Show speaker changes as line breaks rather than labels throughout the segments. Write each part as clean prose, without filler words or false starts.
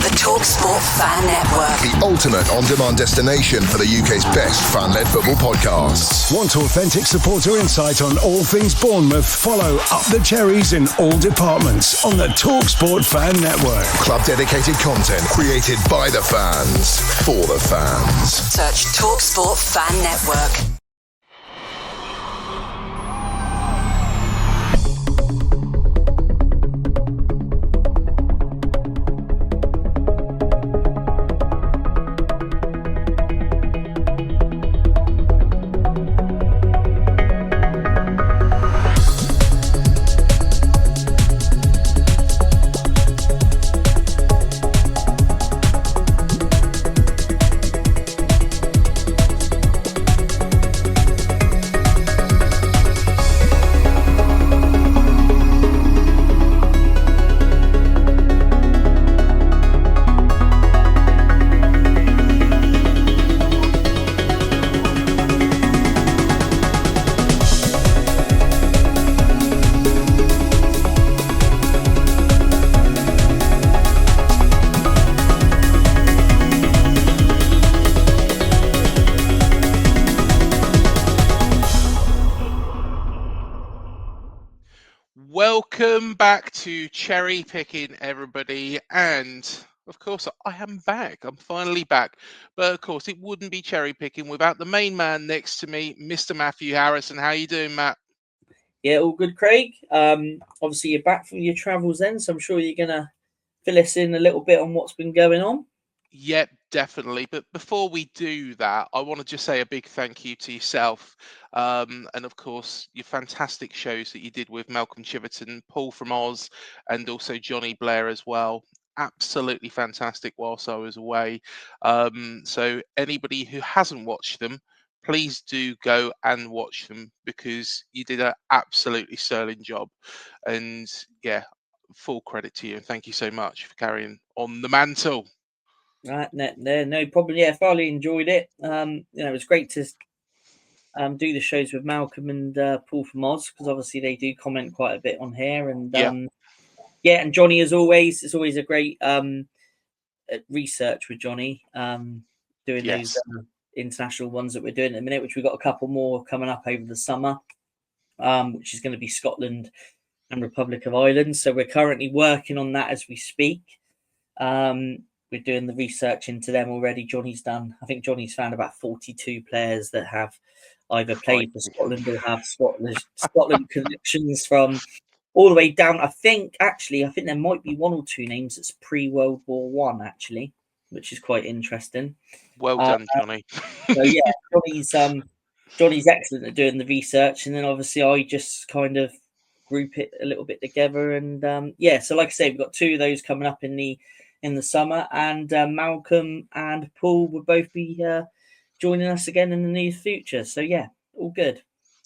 The Talksport Fan Network.
The ultimate on-demand destination for the UK's best fan-led football podcasts.
Want authentic supporter insight on all things Bournemouth? Follow Up the Cherries in all departments on the Talksport Fan Network.
Club-dedicated content created by the fans, for the fans.
Search Talksport Fan Network.
Welcome back to Cherry Picking, everybody, and of course I am back. I'm finally back, but of course it wouldn't be cherry picking without the main man next to me, Mr. Matthew Harrison. How you doing, Matt?
Yeah, all good, Craig. Obviously you're back from your travels then, so I'm sure you're gonna fill us in a little bit on what's been going on.
Yep, definitely. But before we do that, I want to just say a big thank you to yourself. And of course, your fantastic shows that you did with Malcolm Chiverton, Paul from Oz, and also Johnny Blair as well. Absolutely fantastic whilst I was away. So anybody who hasn't watched them, please do go and watch them because you did an absolutely sterling job. And yeah, full credit to you. And thank you so much for carrying on the mantle.
Right, no problem. Yeah, thoroughly enjoyed it. It was great to do the shows with Malcolm and Paul from Oz because obviously they do comment quite a bit on here. And and Johnny, as always, it's always a great research with Johnny doing those international ones that we're doing at the minute, which we've got a couple more coming up over the summer, which is going to be Scotland and Republic of Ireland. So we're currently working on that as we speak. We're doing the research into them already. Johnny's found about 42 players that have either played for Scotland or have Scotland connections from all the way down. I think there might be one or two names that's pre-World War One, actually, which is quite interesting.
Well done, Johnny.
So yeah, Johnny's excellent at doing the research, and then obviously I just kind of group it a little bit together. And so like I say, we've got two of those coming up in the summer, and Malcolm and Paul will both be joining us again in the near future. So yeah, all good.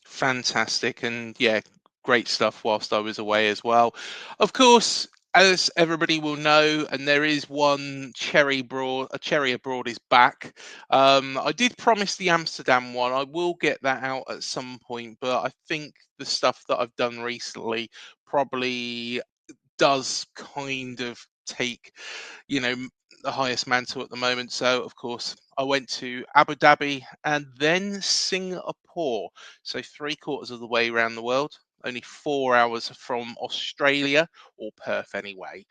Fantastic, and yeah, great stuff whilst I was away as well. Of course, as everybody will know, and there is one Cherry Abroad is back. I did promise the Amsterdam one. I will get that out at some point, but I think the stuff that I've done recently probably does kind of take, the highest mantle at the moment. So of course I went to Abu Dhabi and then Singapore. So 3/4 of the way around the world, only 4 hours from Australia, or Perth anyway.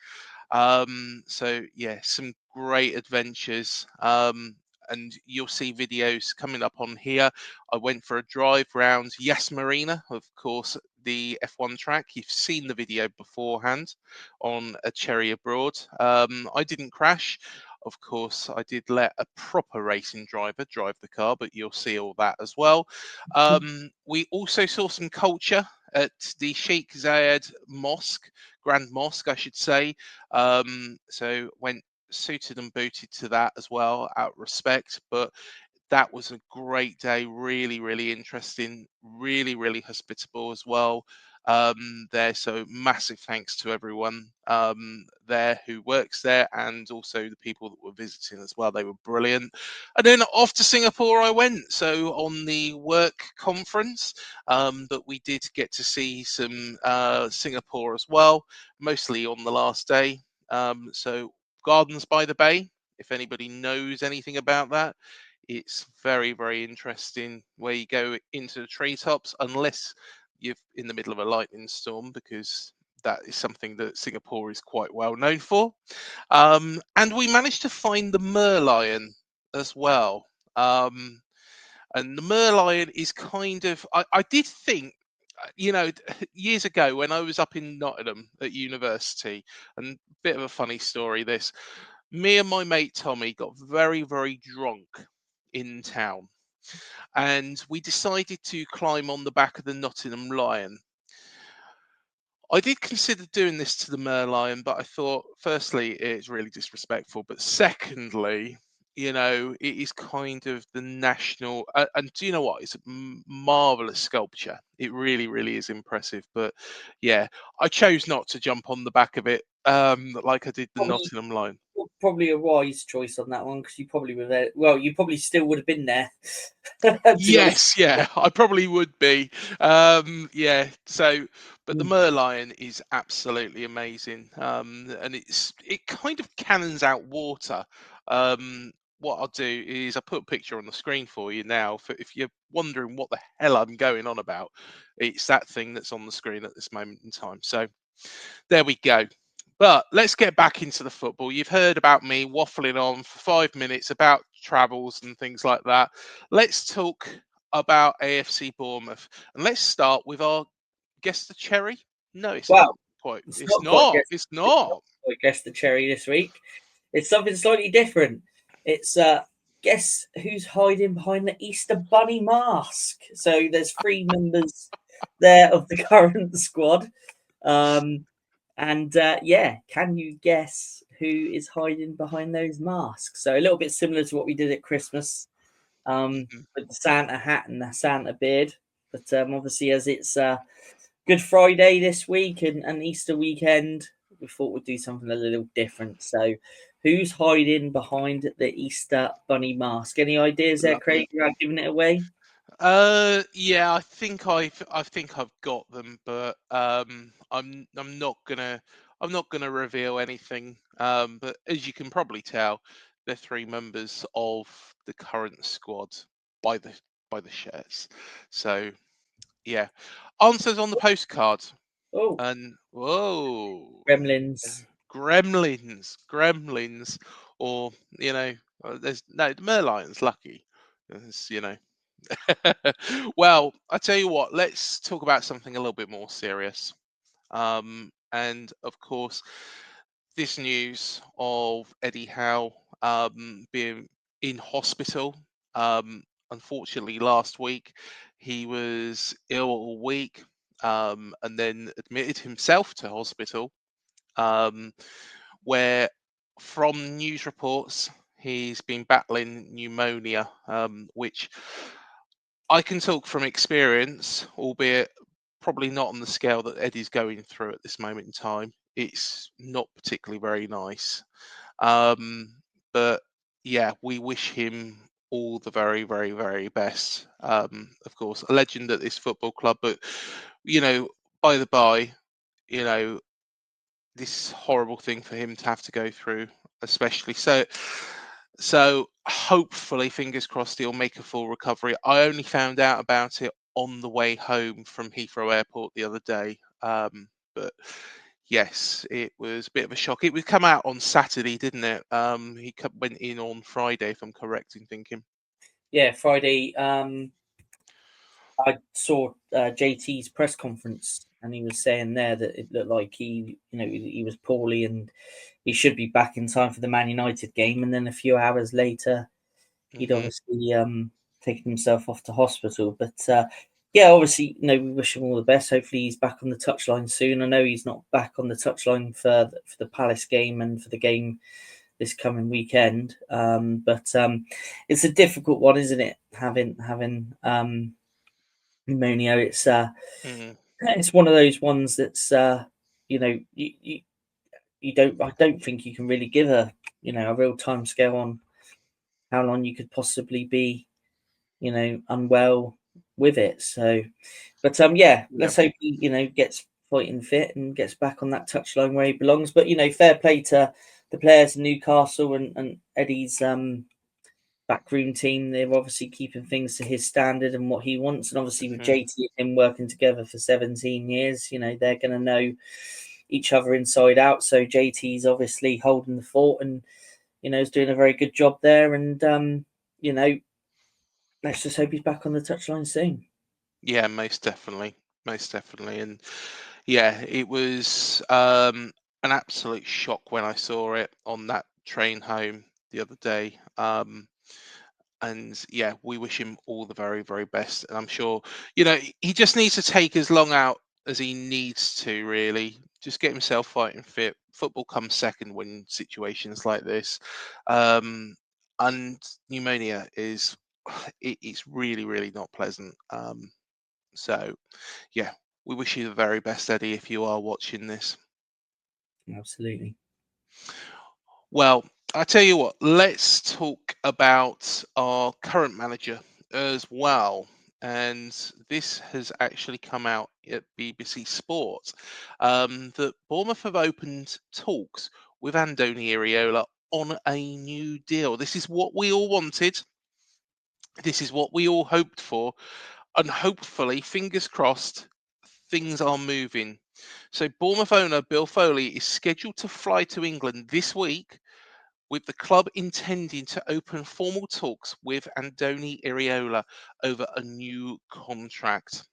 So yeah, some great adventures. And you'll see videos coming up on here. I went for a drive round Yas Marina, of course, the F1 track. You've seen the video beforehand on a Cherry Abroad. I didn't crash. Of course, I did let a proper racing driver drive the car, but you'll see all that as well. We also saw some culture at the Sheikh Zayed Mosque, Grand Mosque, I should say. So went suited and booted to that as well, out of respect. But that was a great day, really, really interesting, really, really hospitable as well. There, so massive thanks to everyone there who works there, and also the people that were visiting as well. They were brilliant. And then off to Singapore I went, so on the work conference, but we did get to see some Singapore as well, mostly on the last day. So Gardens by the Bay. If anybody knows anything about that, it's very, very interesting where you go into the treetops, unless you're in the middle of a lightning storm, because that is something that Singapore is quite well known for. And we managed to find the Merlion as well. And the Merlion is kind of, I did think, years ago when I was up in Nottingham at university, and a bit of a funny story this, me and my mate Tommy got very, very drunk in town, and we decided to climb on the back of the Nottingham Lion. I did consider doing this to the Merlion, but I thought, firstly, it's really disrespectful, but secondly, it is kind of the national, and do you know what? It's a marvelous sculpture. It really, really is impressive. But yeah, I chose not to jump on the back of it, like I did the Nottingham Lion.
Probably a wise choice on that one, because you probably were there. Well, you probably still would have been there.
Yes, yeah, I probably would be. Yeah, so, but the Merlion is absolutely amazing, and it kind of cannons out water. What I'll do is I'll put a picture on the screen for you now. If you're wondering what the hell I'm going on about, it's that thing that's on the screen at this moment in time. So there we go. But let's get back into the football. You've heard about me waffling on for 5 minutes about travels and things like that. Let's talk about AFC Bournemouth. And let's start with our guess the cherry. No, it's not quite. It's not.
I guess the cherry this week. It's something slightly different. It's guess who's hiding behind the Easter Bunny mask. So there's 3 members there of the current squad. And can you guess who is hiding behind those masks? So a little bit similar to what we did at Christmas, with the Santa hat and the Santa beard. But obviously, as it's Good Friday this week and Easter weekend, we thought we'd do something a little different. So who's hiding behind the Easter Bunny mask? Any ideas there, Craig, without giving it away?
Yeah, I think I've got them, but I'm not gonna reveal anything. But as you can probably tell, they're 3 members of the current squad by the shirts. So yeah, answers on the postcard.
Oh,
And whoa,
Gremlins.
Gremlins, or there's no, the Merlion's lucky. There's, Well, I tell you what, let's talk about something a little bit more serious. And of course, this news of Eddie Howe being in hospital. Unfortunately, last week he was ill all week, and then admitted himself to hospital, where from news reports he's been battling pneumonia, which I can talk from experience, albeit probably not on the scale that Eddie's going through at this moment in time. It's not particularly very nice. But yeah, we wish him all the very, very, very best. Of course, a legend at this football club, but by the by, this horrible thing for him to have to go through, especially so hopefully, fingers crossed, he'll make a full recovery. I only found out about it on the way home from Heathrow Airport the other day. But yes, it was a bit of a shock. It would come out on Saturday, didn't it? He went in on Friday, if I'm correct in thinking.
Yeah, Friday. I saw JT's press conference, and he was saying there that it looked like he was poorly and he should be back in time for the Man United game. And then a few hours later, he'd obviously taken himself off to hospital. But obviously, we wish him all the best. Hopefully, he's back on the touchline soon. I know he's not back on the touchline for the Palace game and for the game this coming weekend. But it's a difficult one, isn't it? Having pneumonia. It's it's one of those ones that's you don't. I don't think you can really give a real time scale on how long you could possibly be unwell with it. So, but let's hope he gets fighting fit and gets back on that touchline where he belongs. But fair play to the players in Newcastle and Eddie's backroom team, they're obviously keeping things to his standard and what he wants. And obviously with JT and him working together for 17 years, they're going to know each other inside out. So JT's obviously holding the fort and, is doing a very good job there. And, let's just hope he's back on the touchline soon.
Yeah, most definitely. And yeah, it was an absolute shock when I saw it on that train home the other day. And yeah, we wish him all the very, very best. And I'm sure, he just needs to take as long out as he needs to, really. Just get himself fighting fit. Football comes second when situations like this. And pneumonia it's really, really not pleasant. So, yeah, we wish you the very best, Eddie, if you are watching this.
Absolutely.
Well, I tell you what, let's talk about our current manager as well. And this has actually come out at BBC Sport that Bournemouth have opened talks with Andoni Iraola on a new deal. This is what we all wanted. This is what we all hoped for. And hopefully, fingers crossed, things are moving. So Bournemouth owner Bill Foley is scheduled to fly to England this week, with the club intending to open formal talks with Andoni Iraola over a new contract.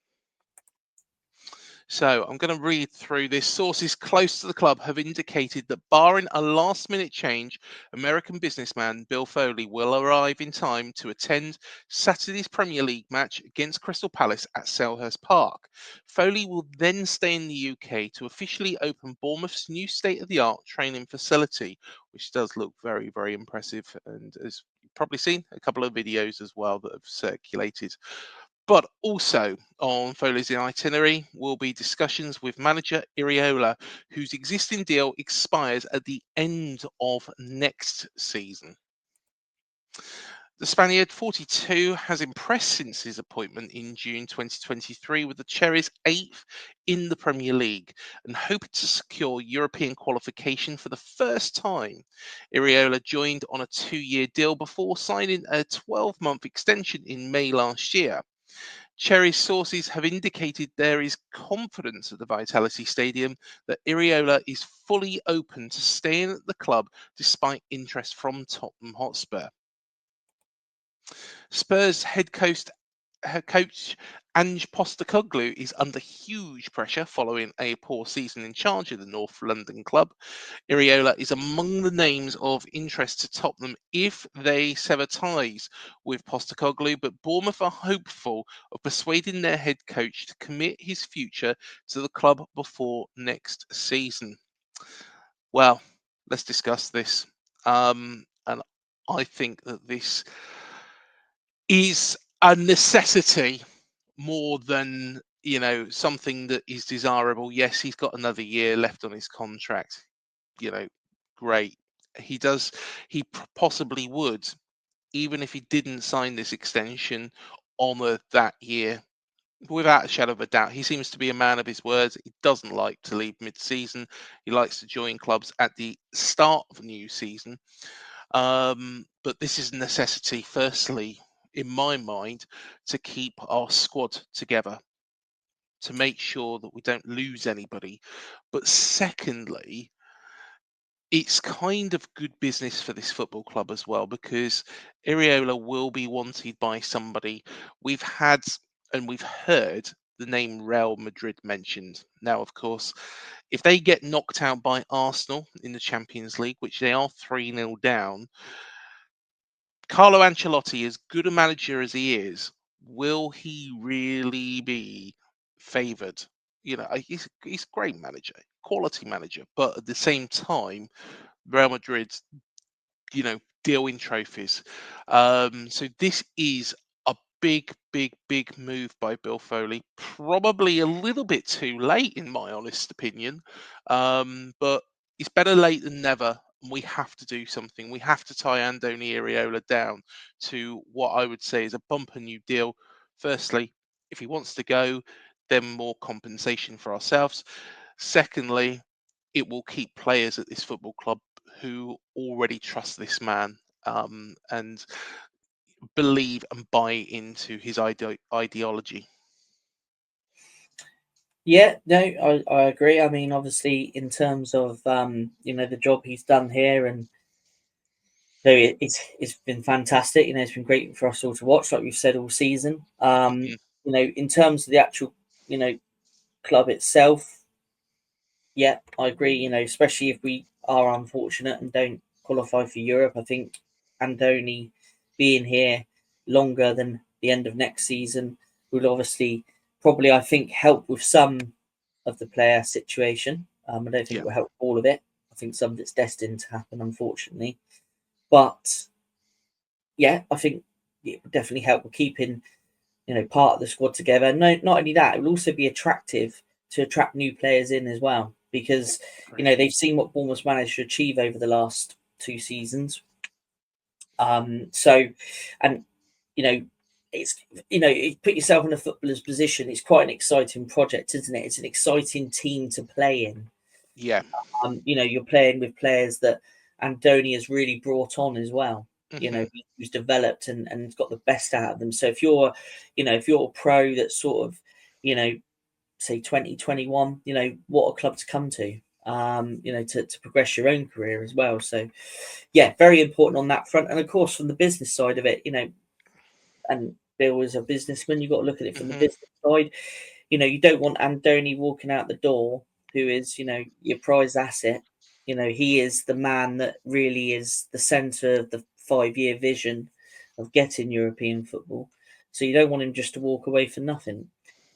So I'm going to read through this. Sources close to the club have indicated that barring a last-minute change, American businessman Bill Foley will arrive in time to attend Saturday's Premier League match against Crystal Palace at Selhurst Park. Foley will then stay in the UK to officially open Bournemouth's new state-of-the-art training facility, which does look very, very impressive. And as you've probably seen, a couple of videos as well that have circulated. But also on Foley's itinerary will be discussions with manager Iraola, whose existing deal expires at the end of next season. The Spaniard, 42, has impressed since his appointment in June 2023 with the Cherries 8th in the Premier League and hoping to secure European qualification for the first time. Iraola joined on a 2-year deal before signing a 12-month extension in May last year. Cherries sources have indicated there is confidence at the Vitality Stadium that Iraola is fully open to staying at the club despite interest from Tottenham Hotspur. Spurs head coach Ange Postecoglou is under huge pressure following a poor season in charge of the North London club. Iraola is among the names of interest to Tottenham if they sever ties with Postecoglou, but Bournemouth are hopeful of persuading their head coach to commit his future to the club before next season. Well, let's discuss this. And I think that this is a necessity more than something that is desirable. Yes, he's got another year left on his contract. Great. He possibly would, even if he didn't sign this extension on that year. Without a shadow of a doubt, he seems to be a man of his words. He doesn't like to leave mid-season. He likes to join clubs at the start of a new season. But this is a necessity, firstly, in my mind, to keep our squad together, to make sure that we don't lose anybody. But secondly, it's kind of good business for this football club as well, because Iraola will be wanted by somebody. We've heard the name Real Madrid mentioned. Now, of course, if they get knocked out by Arsenal in the Champions League, which they are 3-0 down, Carlo Ancelotti, as good a manager as he is, will he really be favoured? He's a great manager, quality manager, but at the same time, Real Madrid's, deal in trophies. So this is a big, big, big move by Bill Foley. Probably a little bit too late, in my honest opinion. But it's better late than never. And we have to do something. We have to tie Andoni Iraola down to what I would say is a bumper new deal. Firstly, if he wants to go, then more compensation for ourselves. Secondly, it will keep players at this football club who already trust this man and believe and buy into his ideology.
Yeah, no, I agree. I mean, obviously, in terms of the job he's done here, and it's been fantastic. It's been great for us all to watch, like we've said all season. In terms of the actual, club itself, yeah, I agree. Especially if we are unfortunate and don't qualify for Europe, I think Andoni being here longer than the end of next season will obviously probably, I think, help with some of the player situation. I don't think it will help all of it. I think some of it's destined to happen, unfortunately. But yeah, I think it would definitely help with keeping, part of the squad together. No, not only that, it will also be attractive to attract new players in as well, because they've seen what Bournemouth managed to achieve over the last 2 seasons. And it's put yourself in a footballer's position. It's quite an exciting project, isn't it? It's an exciting team to play in.
Yeah.
You're playing with players that Andoni has really brought on as well. Who's developed and got the best out of them. So if you're a pro that's sort of, say 2021, what a club to come to. To progress your own career as well. So, yeah, very important on that front. And of course, from the business side of it, and Bill is a businessman, you've got to look at it from the business side. You don't want Andoni walking out the door, who is, your prize asset. He is the man that really is the centre of the 5-year vision of getting European football. So you don't want him just to walk away for nothing.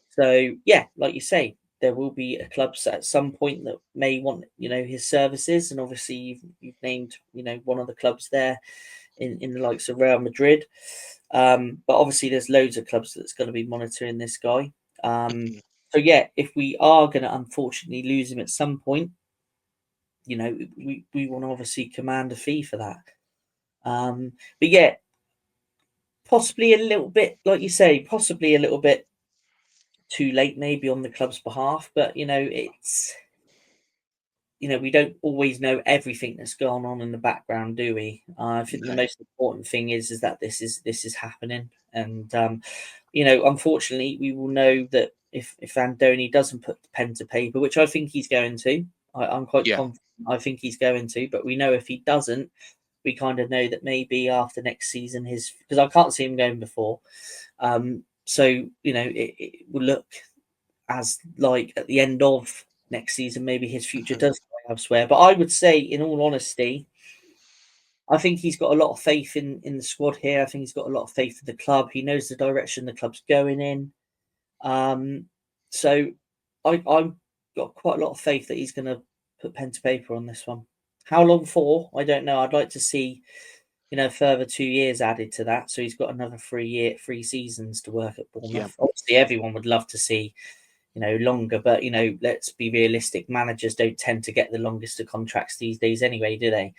So, yeah, like you say, there will be a club at some point that may want, his services. And obviously you've named, one of the clubs there in the likes of Real Madrid. But obviously there's loads of clubs that's going to be monitoring this guy. So, yeah, if we are going to unfortunately lose him at some point, we want to obviously command a fee for that. But, yeah, possibly a little bit, like you say, possibly a little bit too late maybe on the club's behalf. But, it's... we don't always know everything that's going on in the background, do we? I think the most important thing is that this is happening, and unfortunately, we will know that if Andoni doesn't put the pen to paper, which I think he's going to, I'm quite confident. I think he's going to, but we know if he doesn't, we kind of know that maybe after next season, because I can't see him going before. So it will look as like at the end of next season, maybe his future does go elsewhere. But I would say, in all honesty, I think he's got a lot of faith in the squad here. I think he's got a lot of faith in the club. He knows the direction the club's going in. So I've got quite a lot of faith that he's going to put pen to paper on this one. How long for? I don't know. I'd like to see, further 2 years added to that. So he's got another 3 seasons to work at Bournemouth.
Yeah.
Obviously, everyone would love to see, longer, but let's be realistic. Managers don't tend to get the longest of contracts these days anyway, do they?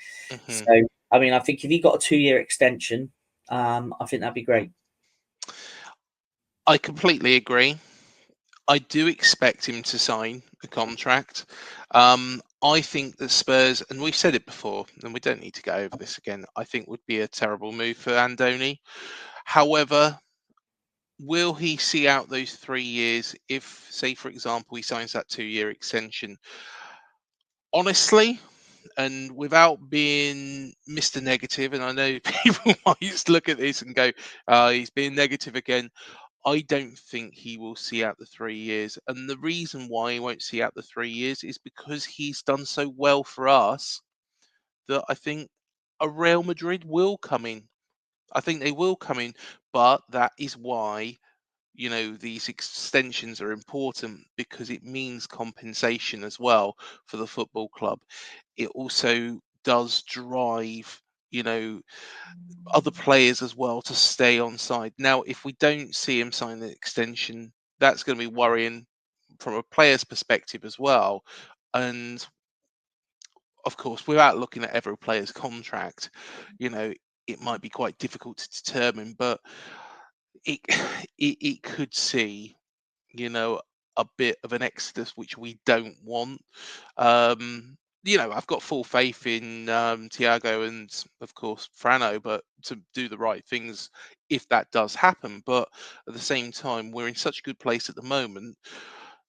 So, I mean, I think if he got a 2-year extension, I think that'd be great.
I completely agree. I do expect him to sign a contract. I think that Spurs, and we've said it before, and we don't need to go over this again, I think would be a terrible move for Andoni. However, will he see out those 3 years if, say, for example, he signs that 2-year extension? Honestly, and without being Mr. Negative, and I know people might look at this and go, he's being negative again. I don't think he will see out the 3 years. And the reason why he won't see out the 3 years is because he's done so well for us that I think a Real Madrid will come in. I think they will come in, but that is why these extensions are important, because it means compensation as well for the football club. It also does drive other players as well to stay on side. Now, if we don't see him sign the extension, that's going to be worrying from a player's perspective as well. And of course, without looking at every player's contract, it might be quite difficult to determine, but it it could see, a bit of an exodus, which we don't want. I've got full faith in Thiago and, of course, Frano, but to do the right things if that does happen. But at the same time, we're in such a good place at the moment.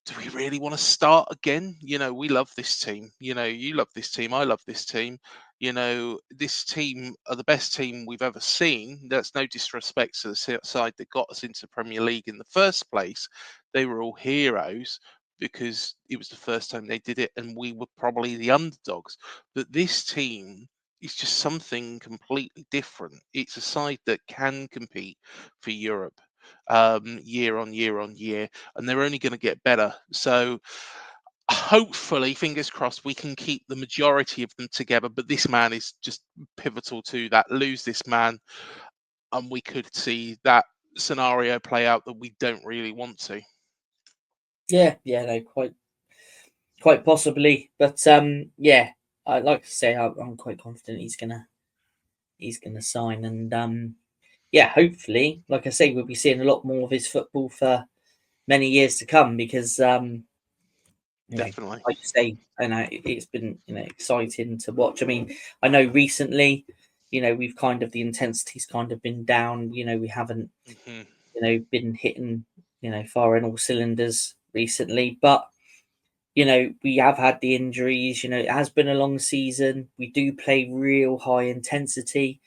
Do we really want to start again? We love this team. You love this team. I love this team. This team are the best team we've ever seen. That's no disrespect to the side that got us into the Premier League in the first place. They were all heroes because it was the first time they did it and we were probably the underdogs. But this team is just something completely different. It's a side that can compete for Europe year on year on year, and they're only going to get better. So hopefully, fingers crossed, we can keep the majority of them together. But this man is just pivotal to that. Lose this man, and we could see that scenario play out that we don't really want to.
Yeah, no, quite possibly, but yeah, I like to say I'm quite confident he's gonna sign, and yeah, hopefully, like I say, we'll be seeing a lot more of his football for many years to come because
Definitely.
like you say, I know it's been exciting to watch. I mean, I know recently, we've kind of the intensity's kind of been down. We haven't been hitting firing all cylinders recently, but we have had the injuries. It has been a long season. We do play real high intensity,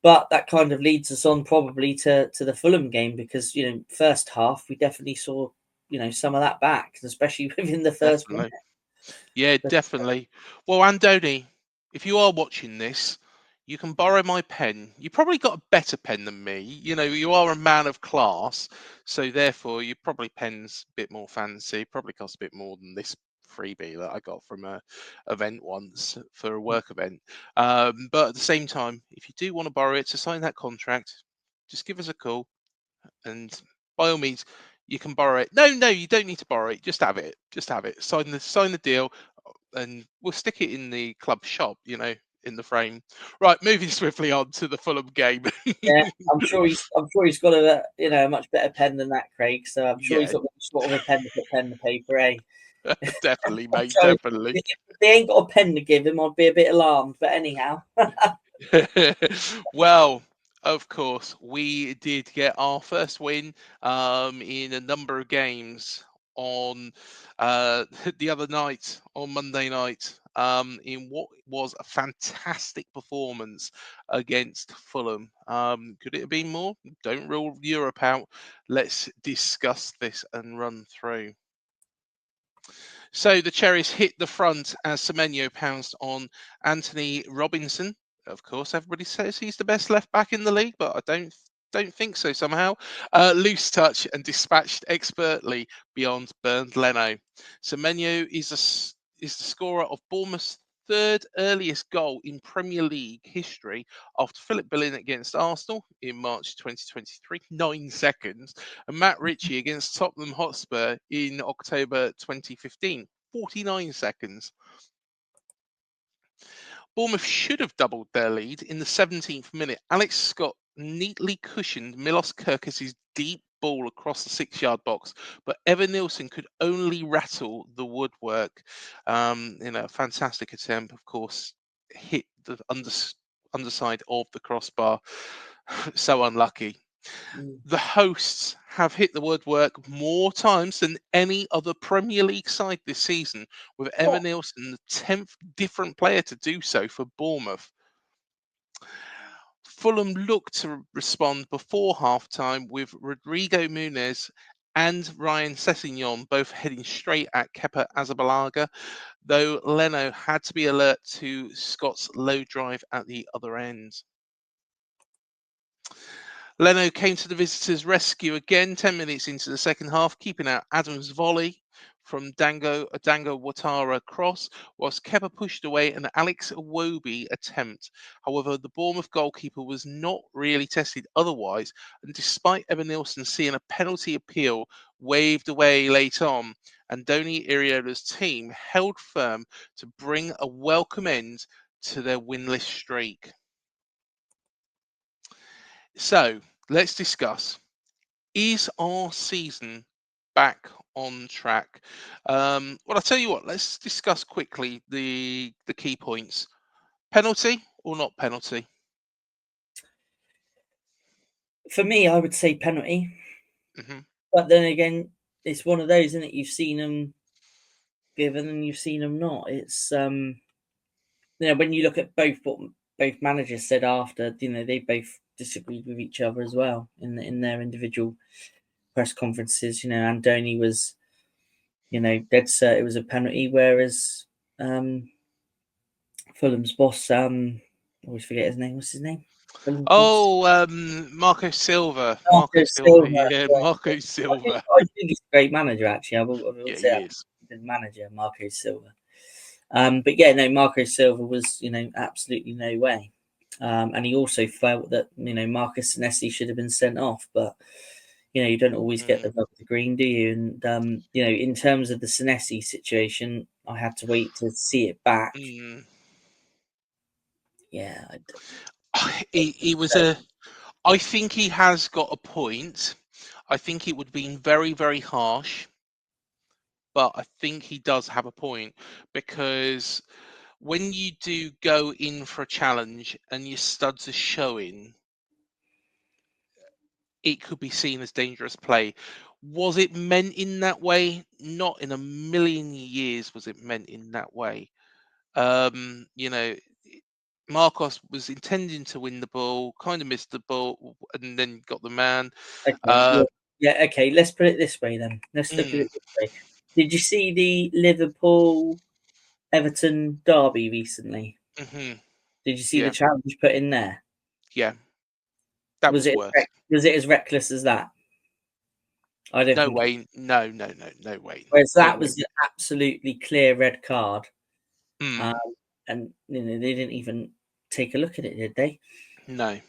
but that kind of leads us on probably to the Fulham game because first half we definitely saw some of that back, especially within the first minute.
Definitely. Yeah, definitely. Well, Andoni, if you are watching this, you can borrow my pen. You probably got a better pen than me. You are a man of class, so therefore your probably pen's a bit more fancy. Probably costs a bit more than this freebie that I got from a event once for a work event. But at the same time, if you do want to borrow it to sign that contract, just give us a call, and by all means, you can borrow it. No, you don't need to borrow it. Just have it. Just have it. Sign the deal, and we'll stick it in the club shop. In the frame. Right, moving swiftly on to the Fulham game.
Yeah, I'm sure he's got a much better pen than that, Craig. So I'm sure he's
Yeah,
got sort of a pen to put pen to paper, eh?
definitely, mate.
So
Definitely.
if they ain't got a pen to give him, I'd be a bit alarmed. But anyhow,
Well, of course, we did get our first win in a number of games on the other night, on Monday night, in what was a fantastic performance against Fulham. Could it have been more? Don't rule Europe out. Let's discuss this and run through. So the Cherries hit the front as Semenyo pounced on Anthony Robinson. Of course, everybody says he's the best left back in the league, but I don't think so somehow. Loose touch and dispatched expertly beyond Bernd Leno. Semenyo is the scorer of Bournemouth's third earliest goal in Premier League history after Philip Billing against Arsenal in March 2023, 9 seconds, and Matt Ritchie against Tottenham Hotspur in October 2015, 49 seconds. Bournemouth should have doubled their lead in the 17th minute. Alex Scott neatly cushioned Milos Kerkez's deep ball across the 6-yard box, but Evan Nilsson could only rattle the woodwork. A fantastic attempt, of course, hit the underside of the crossbar. So unlucky. The hosts have hit the woodwork more times than any other Premier League side this season, with Evan Nilsson the 10th different player to do so for Bournemouth. Fulham looked to respond before half-time with Rodrigo Muniz and Ryan Sessegnon both heading straight at Kepa Arrizabalaga, though Leno had to be alert to Scott's low drive at the other end. Leno came to the visitors' rescue again 10 minutes into the second half, keeping out Adam's volley from Dango Ouattara cross, whilst Kepa pushed away an Alex Iwobi attempt. However, the Bournemouth goalkeeper was not really tested otherwise, and despite Evan Nilsson seeing a penalty appeal waved away late on, Andoni Iraola's team held firm to bring a welcome end to their winless streak. So let's discuss. Is our season back on track. Well, I'll tell you what. Let's discuss quickly the key points. Penalty or not penalty?
For me, I would say penalty.
Mm-hmm.
But then again, it's one of those, isn't it? You've seen them given and you've seen them not. It's when you look at what both managers said after, they both disagreed with each other as well in their individual press conferences. Andoni was, dead set it was a penalty, whereas Fulham's boss, I always forget his name. What's his name?
Marco Silva.
Marco Silva.
Yeah, Marco Silva.
I think he's a great manager, actually. I will say
he is.
The manager, Marco Silva. But yeah, no, Marco Silva was, absolutely no way. And he also felt that, Marcus Senesi should have been sent off. But, you don't always get the rub of the green, do you? And, in terms of the Senesi situation, I had to wait to see it back. Yeah.
He was I think he has got a point. I think it would have been very, very harsh. But I think he does have a point, because when you do go in for a challenge and your studs are showing, it could be seen as dangerous play. Was it meant in that way? Not in a million years was it meant in that way. Marcos was intending to win the ball, kind of missed the ball, and then got the man.
Okay, okay. Let's put it this way then. Let's look at it this way. Did you see the Liverpool Everton derby recently?
Mm-hmm.
Did you see the challenge put in there?
Yeah, that was worse.
Was it as reckless as that? I don't.
No
think
way. No way.
Whereas that was an absolutely clear red card,
Mm.
and they didn't even take a look at it, did they?
No.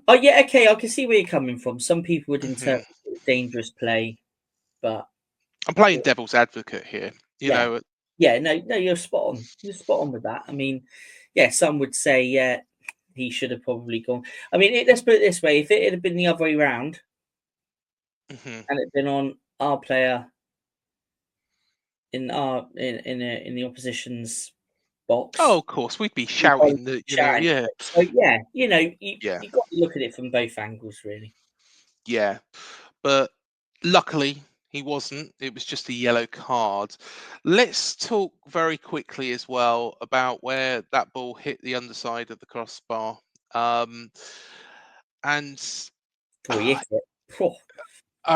Oh yeah, okay. I can see where you're coming from. Some people would interpret it as dangerous play, but
I'm playing devil's advocate here.
No, you're spot on. You're spot on with that. I mean, some would say, he should have probably gone. I mean, let's put it this way: if it had been the other way around, and it'd been on our player in the opposition's box,
Oh, of course, we'd be shouting that. Yeah.
So you got to look at it from both angles, really.
Yeah, but luckily he wasn't. It was just a yellow card. Let's talk very quickly as well about where that ball hit the underside of the crossbar. And I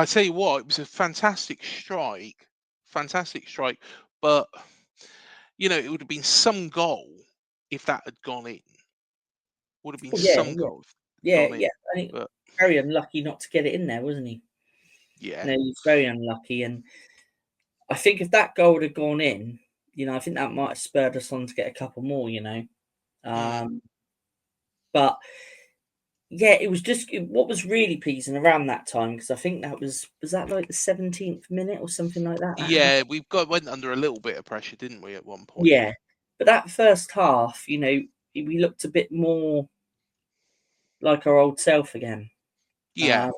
tell you what, it was a fantastic strike, but it would have been some goal if that had gone in. Would have been some goal.
Yeah. I think very unlucky not to get it in there, wasn't he?
Yeah.
No, he's very unlucky, and I think if that goal would have gone in, I think that might have spurred us on to get a couple more. But yeah, it was just what was really pleasing around that time, because I think that was that like the 17th minute or something like that.
Yeah, went under a little bit of pressure, didn't we, at one point?
Yeah, but that first half, we looked a bit more like our old self again.
Yeah,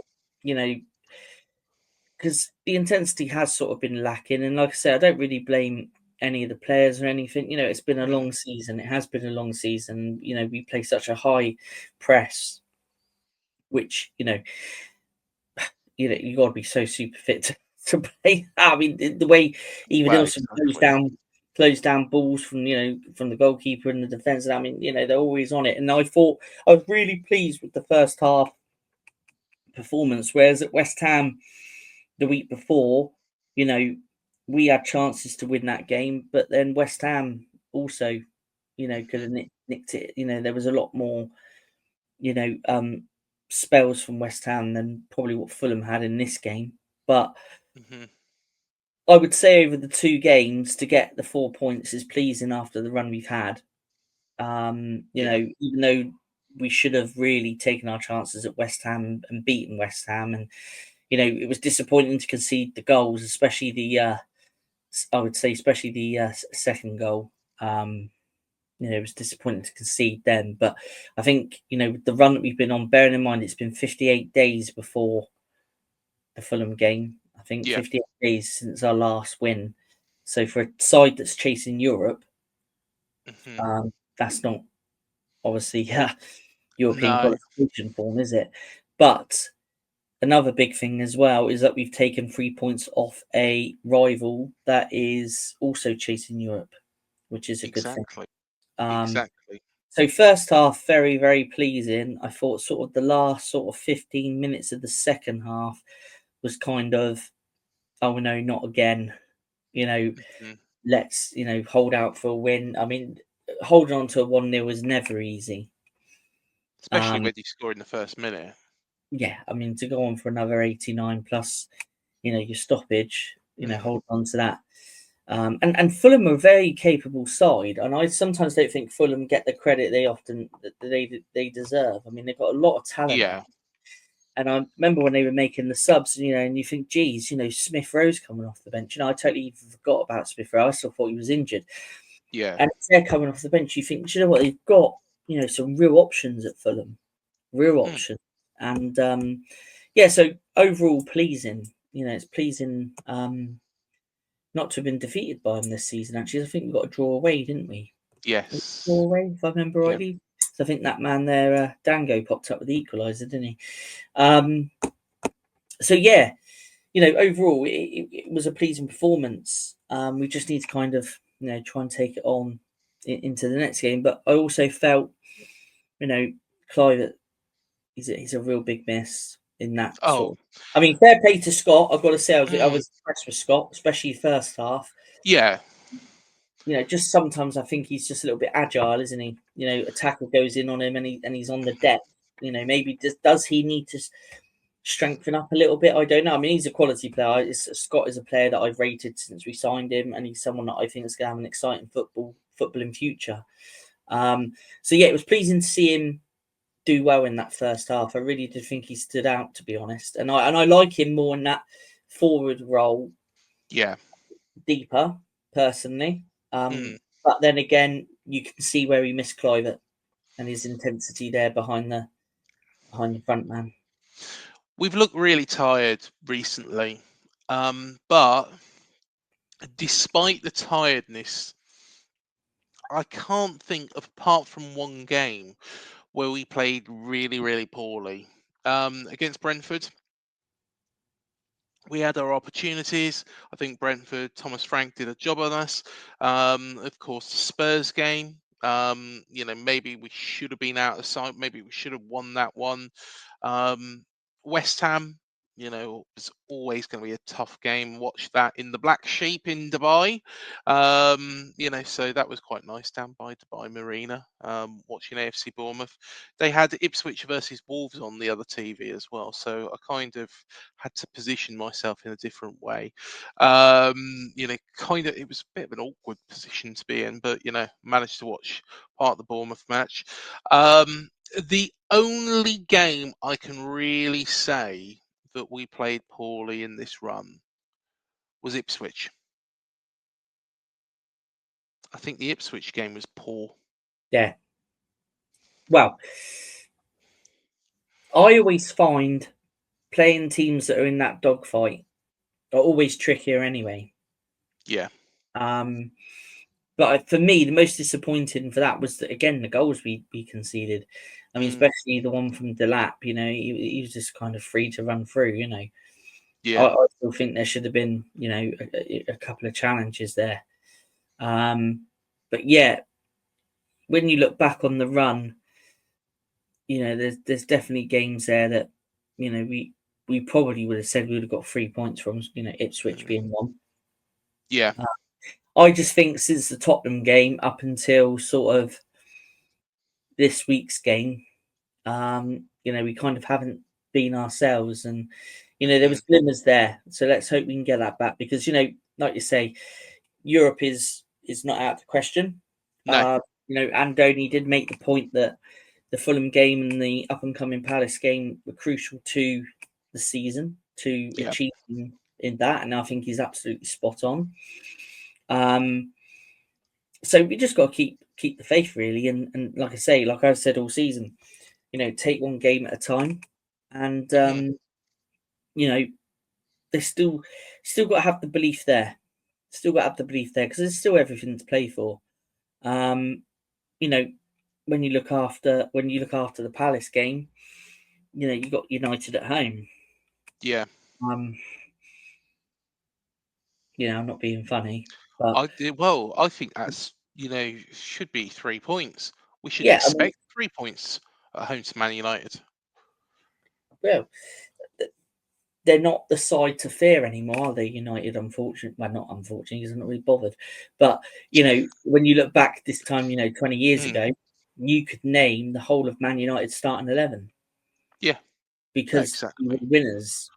because the intensity has sort of been lacking, and like I said, I don't really blame any of the players or anything. It's been a long season. It has been a long season. We play such a high press, which you got to be so super fit to play that. I mean, the way even Ilson closed down balls from from the goalkeeper and the defence. I mean, they're always on it. And I thought I was really pleased with the first half performance. Whereas at West Ham the week before, we had chances to win that game, but then West Ham also, could have nicked it. There was a lot more, spells from West Ham than probably what Fulham had in this game. But I would say over the two games, to get the 4 points is pleasing after the run we've had. Even though we should have really taken our chances at West Ham and beaten West Ham, and it was disappointing to concede the goals, especially the second goal. It was disappointing to concede then, but I think with the run that we've been on, bearing in mind it's been 58 days before the Fulham game, I I think
Yeah.
58 days since our last win. So for a side that's chasing Europe, that's not obviously European
No.
qualification form, is it? But another big thing as well is that we've taken 3 points off a rival that is also chasing Europe, which is a good thing.
Exactly.
So first half, very, very pleasing. I thought sort of the last sort of 15 minutes of the second half was kind of, oh no, not again. Let's, hold out for a win. I mean, holding on to a 1-0 is never easy.
Especially when you score in the first minute.
Yeah, I mean, to go on for another 89 plus, your stoppage, hold on to that. And Fulham are a very capable side, and I sometimes don't think Fulham get the credit they deserve. I mean, they've got a lot of talent.
Yeah.
And I remember when they were making the subs, and you think, geez, Smith Rowe's coming off the bench. I totally forgot about Smith Rowe. I still thought he was injured.
Yeah.
And if they're coming off the bench, you think, you know what, they've got, some real options at Fulham. Real options. And so overall pleasing. It's pleasing not to have been defeated by them this season. Actually, I think we got a draw away, didn't we?
Yes.
Draw away, if I remember rightly. So I think that man there, Dango, popped up with the equaliser, didn't he? So yeah, overall it was a pleasing performance. We just need to kind of try and take it on into the next game. But I also felt, Clive, he's a real big miss in that. Sort of. I mean, fair play to Scott. I've got to say, I was impressed with Scott, especially first half.
Yeah.
Just sometimes I think he's just a little bit agile, isn't he? A tackle goes in on him and he's on the depth. Maybe does he need to strengthen up a little bit? I don't know. I mean, he's a quality player. Scott is a player that I've rated since we signed him, and he's someone that I think is going to have an exciting footballing future. So yeah, it was pleasing to see him do well in that first half. I really did think he stood out, to be honest, and I like him more in that forward role.
Yeah,
deeper personally. But then again, you can see where he missed Clive and his intensity there behind the front man.
We've looked really tired recently, but despite the tiredness, I can't think of, apart from one game, where we played really, really poorly. Against Brentford, we had our opportunities. I think Brentford, Thomas Frank did a job on us. Of course, the Spurs game, maybe we should have been out of sight. Maybe we should have won that one. West Ham, it's always going to be a tough game. Watch that in the Black Sheep in Dubai. So that was quite nice down by Dubai Marina, watching AFC Bournemouth. They had Ipswich versus Wolves on the other TV as well. So I kind of had to position myself in a different way. It was a bit of an awkward position to be in, but, managed to watch part of the Bournemouth match. The only game I can really say that we played poorly in this run was Ipswich. I think the Ipswich game was poor.
Yeah. Well, I always find playing teams that are in that dogfight are always trickier anyway.
Yeah.
But for me, the most disappointing for that was that, again, the goals we conceded. I mean, especially the one from Delap, he was just kind of free to run through,
Yeah.
I still think there should have been, a couple of challenges there. But yeah, when you look back on the run, there's definitely games there that, we probably would have said we would have got 3 points from, Ipswich being one.
Yeah.
I just think since the Tottenham game up until sort of this week's game, we kind of haven't been ourselves, and there was glimmers there. So let's hope we can get that back because like you say, Europe is not out of the question.
No.
Andoni did make the point that the Fulham game and the up and coming Palace game were crucial to the season to achieving in that, and I think he's absolutely spot on. So we just got to keep the faith really, and like I say, like I've said all season, take one game at a time, and they still got to have the belief there. Still got to have the belief there because there's still everything to play for. You know, when you look after the Palace game, you know, you got United at home.
Yeah.
You know, I'm not being funny, but
I think that's, should be 3 points. We should
yeah, I mean,
expect 3 points at home to Man United.
well, they're not the side to fear anymore, are they? United, unfortunately, well, not unfortunately, because I'm not really bothered. But you know, when you look back this time, 20 years ago, you could name the whole of Man United starting 11.
Yeah,
because
exactly.
they were winners.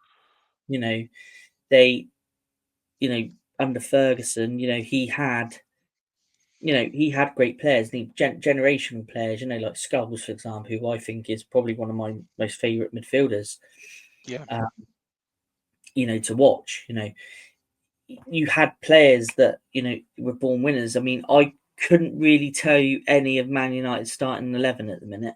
You know, they, under Ferguson, he had great players, generational players, like Skulls, for example, who I think is probably one of my most favourite midfielders.
Yeah.
To watch. You had players that were born winners. I mean, I couldn't really tell you any of Man United's starting 11 at the minute.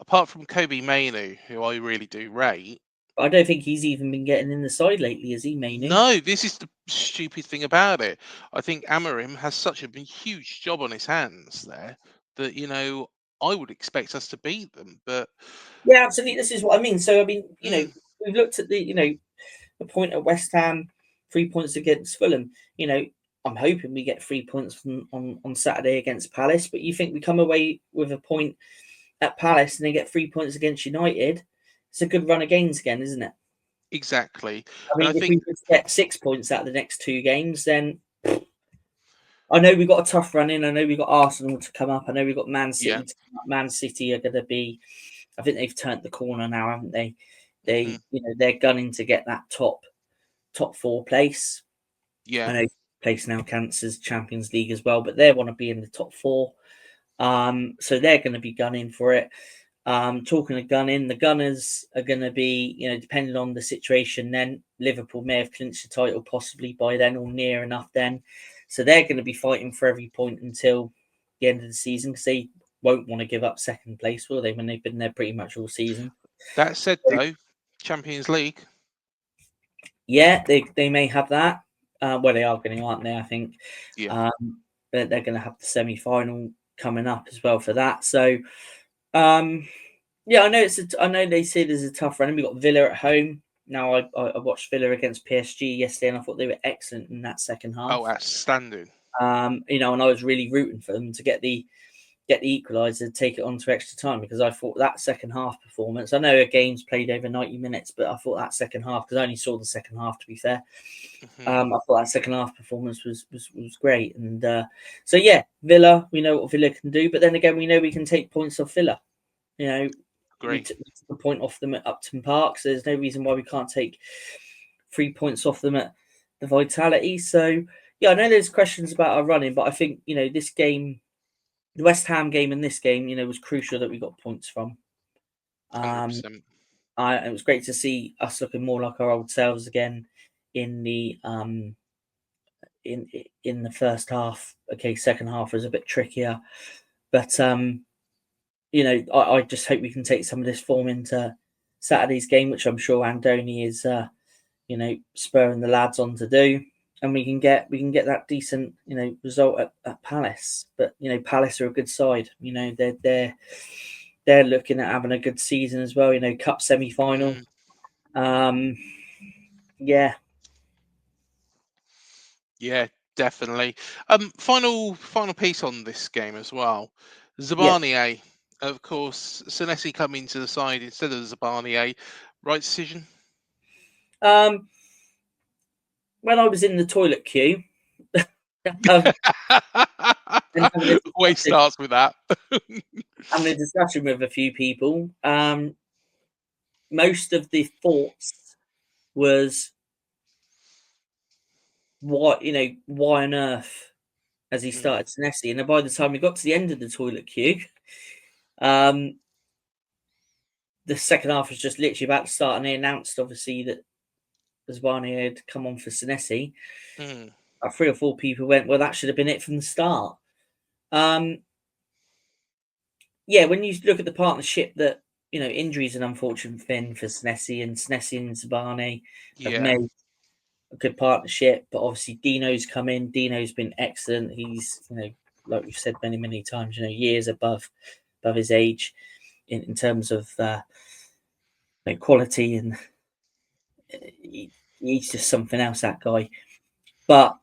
Apart from Kobe Mainoo, who I really do rate.
I don't think he's even been getting in the side lately, has he, Mainoo?
No, this is the stupid thing about it. I think Amorim has such a huge job on his hands there that, I would expect us to beat them. But
yeah, absolutely. This is what I mean. So, I mean, we've looked at the point at West Ham, 3 points against Fulham. I'm hoping we get 3 points on Saturday against Palace. But you think we come away with a point at Palace and they get 3 points against United? It's a good run of games again, isn't it?
exactly.
I mean,
And I
if
think
we just get 6 points out of the next 2 games, then I know we've got a tough run in. I know we've got Arsenal to come up. I know we've got Man City to come up. Man City are going to be, I think they've turned the corner now, haven't they? They're gunning to get that top 4 place.
Yeah.
I know place now counts as Champions League as well, but they want to be in the top 4. So they're going to be gunning for it. Talking of gunning, the Gunners are going to be, depending on the situation, then Liverpool may have clinched the title possibly by then or near enough then. So they're going to be fighting for every point until the end of the season because they won't want to give up second place, will they, when they've been there pretty much all season.
That said, though, Champions League.
Yeah, they may have that. Well, they are going to, aren't they? I think.
Yeah.
They're going to have the semi-final coming up as well for that. So, yeah, I know they say there's a tough run. We got Villa at home. Now, I watched Villa against PSG yesterday, and I thought they were excellent in that second half.
Oh, outstanding.
And I was really rooting for them to get the equaliser, take it on to extra time, because I thought that second half performance, I know a game's played over 90 minutes, but I thought that second half, because I only saw the second half, to be fair, I thought that second half performance was great. And so, yeah, Villa, we know what Villa can do, but then again, we know we can take points off Villa. We took the point off them at Upton Park, so there's no reason why we can't take 3 points off them at the Vitality. So, yeah, I know there's questions about our running, but I think, this game, the West Ham game and this game, was crucial that we got points from.
100%.
It was great to see us looking more like our old selves again in the in the first half. Okay, second half was a bit trickier, but I just hope we can take some of this form into Saturday's game, which I'm sure Andoni is spurring the lads on to do. And we can get that decent, result at Palace. But Palace are a good side. They're looking at having a good season as well. Cup semi-final. Yeah.
Yeah, definitely. Final piece on this game as well.
Yeah.
Zabanier, of course, Senesi coming to the side instead of Zabanier. Right decision?
When I was in the toilet queue,
Always starts with that.
having a discussion with a few people, most of the thoughts was why on earth has he started Senesi? And then by the time we got to the end of the toilet queue, the second half was just literally about to start, and they announced obviously that Zabani had come on for Senesi. 3 or 4 people went, well, that should have been it from the start. Yeah, when you look at the partnership that injury is an unfortunate thing for Senesi, and Zabani have
Yeah.
made a good partnership. But obviously, Dino's come in. Dino's been excellent. He's, like we've said many, many times, years above his age in terms of quality, and he's just something else, that guy. But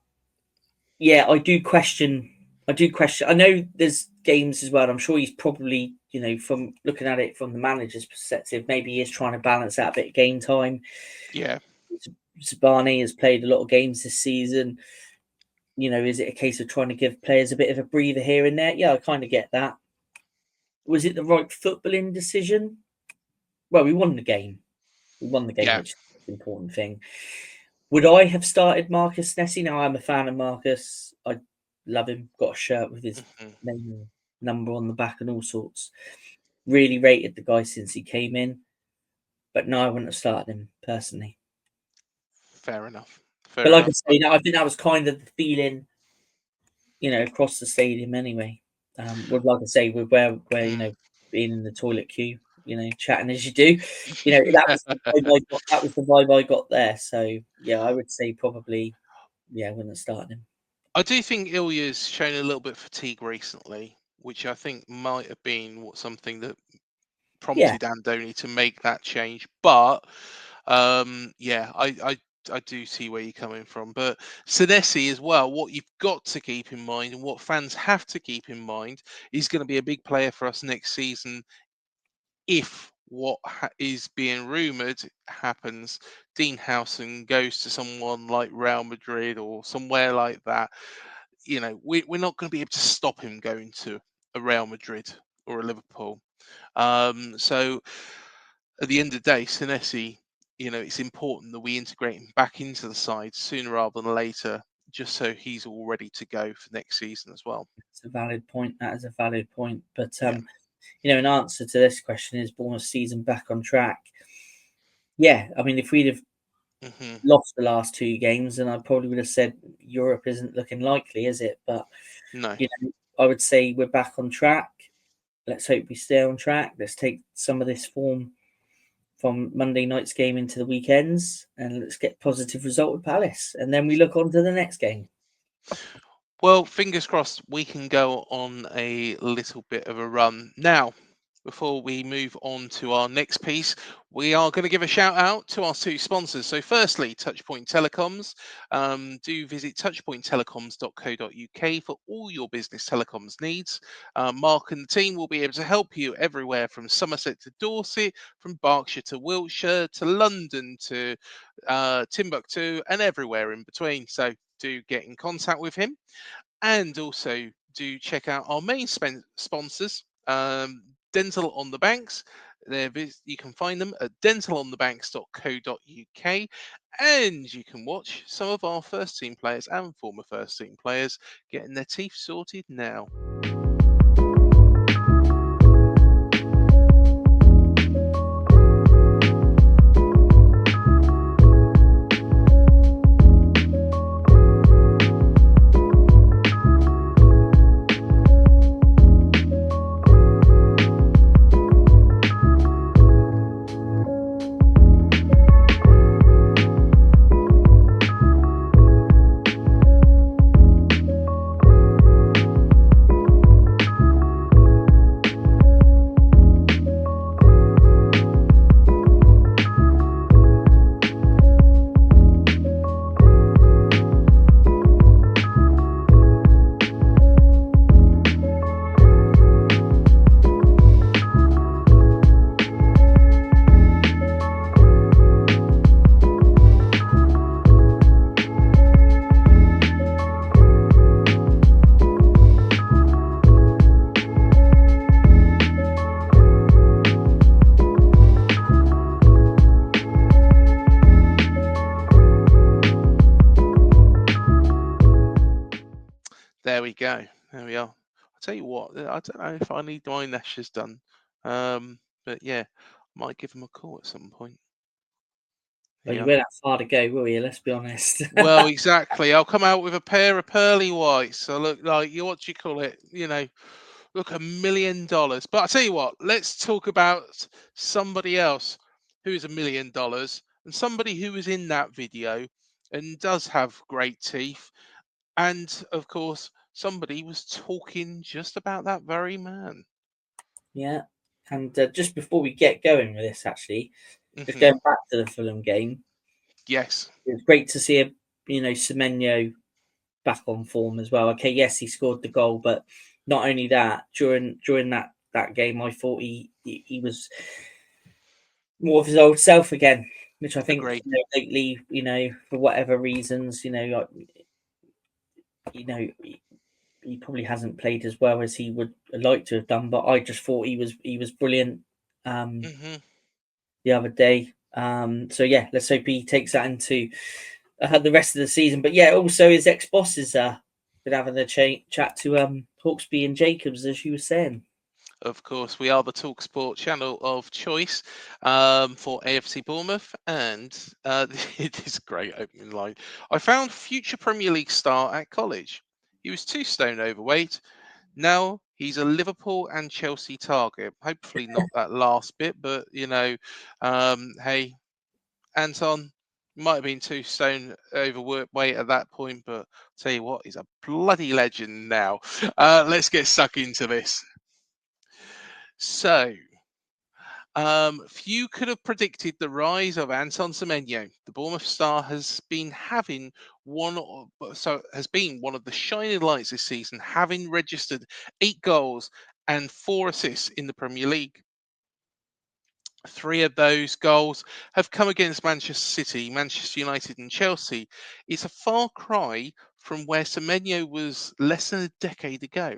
yeah, I do question. I know there's games as well. I'm sure he's probably, from looking at it from the manager's perspective, maybe he is trying to balance out a bit of game time.
Yeah.
Zabani has played a lot of games this season. Is it a case of trying to give players a bit of a breather here and there? Yeah, I kind of get that. Was it the right footballing decision? Well, we won the game.
Yeah.
Which is the important thing. Would I have started Marcus Nessie? Now, I'm a fan of Marcus. I love him. Got a shirt with his name and number on the back and all sorts. Really rated the guy since he came in. But no, I wouldn't have started him personally.
Fair enough.
But like I say, I think that was kind of the feeling, across the stadium anyway. Like I say, with where being in the toilet queue, chatting as you do, that was the vibe I got. That was the vibe I got there. So yeah, I would say probably, I wouldn't have started him.
I do think Ilya's shown a little bit of fatigue recently, which I think might have been something that prompted Andoni to make that change. But I do see where you're coming from. But Senesi as well, what you've got to keep in mind and what fans have to keep in mind is going to be a big player for us next season if what is being rumoured happens. Dean Howson goes to someone like Real Madrid or somewhere like that. We're not going to be able to stop him going to a Real Madrid or a Liverpool. So at the end of the day, Senesi, it's important that we integrate him back into the side sooner rather than later, just so he's all ready to go for next season as well.
It's a valid point. That is a valid point. But an answer to this question is Bournemouth season back on track. Yeah, I mean, if we'd have lost the last two games, then I probably would have said Europe isn't looking likely, is it? But
no,
I would say we're back on track. Let's hope we stay on track. Let's take some of this form from Monday night's game into the weekends, and let's get positive result with Palace, and then we look on to the next game.
Well, fingers crossed we can go on a little bit of a run. Now, before we move on to our next piece, we are going to give a shout out to our two sponsors. So firstly, Touchpoint Telecoms. Do visit touchpointtelecoms.co.uk for all your business telecoms needs. Mark and the team will be able to help you everywhere from Somerset to Dorset, from Berkshire to Wiltshire, to London to Timbuktu, and everywhere in between. So do get in contact with him. And also do check out our main sponsors, Dental on the Banks. You can find them at dentalonthebanks.co.uk, and you can watch some of our first team players and former first team players getting their teeth sorted now. There we go. There we are. I'll tell you what, I don't know if I need my lashes done. But yeah, I might give them a call at some point.
Well, you went that far to go, will you? Let's be honest.
Well, exactly. I'll come out with a pair of pearly whites. I look like, what do you call it? Look, $1 million. But I'll tell you what, let's talk about somebody else who is $1 million and somebody who was in that video and does have great teeth. And of course, somebody was talking just about that very man.
Yeah. And just before we get going with this, actually, just
Mhm.
going back to the Fulham game,
Yes.
it was great to see Semenyo back on form as well. Okay, yes, he scored the goal, but not only that, during that game, I thought he was more of his old self again, which I think
Agreed.
lately, for whatever reasons, he probably hasn't played as well as he would like to have done. But I just thought he was brilliant
Mhm.
the other day. So yeah, let's hope he takes that into the rest of the season. But yeah, also his ex bosses been having a chat to Hawksby and Jacobs, as you were saying.
Of course, we are the Talksport channel of choice for AFC Bournemouth, and it is a great opening line. I found future Premier League star at college. He was 2 stone overweight. Now he's a Liverpool and Chelsea target. Hopefully not that last bit, but hey, Anton might have been 2 stone overweight at that point, but I'll tell you what, he's a bloody legend now. Let's get stuck into this. So, few could have predicted the rise of Antoine Semenyo. The Bournemouth star has been one of the shining lights this season, having registered 8 goals and 4 assists in the Premier League. 3 of those goals have come against Manchester City, Manchester United, and Chelsea. It's a far cry from where Semenyo was less than a decade ago.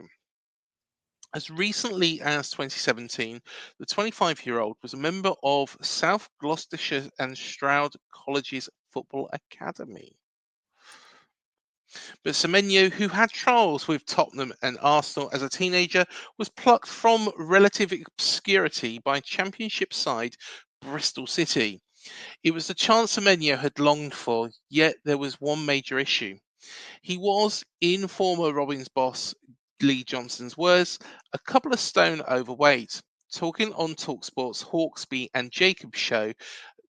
As recently as 2017, the 25-year-old was a member of South Gloucestershire and Stroud College's football academy. But Semenyo, who had trials with Tottenham and Arsenal as a teenager, was plucked from relative obscurity by Championship side Bristol City. It was the chance Semenyo had longed for, yet there was one major issue. He was, in former Robins boss Lee Johnson's words, a couple of stone overweight. Talking on Talksport's Hawksby and Jacobs show,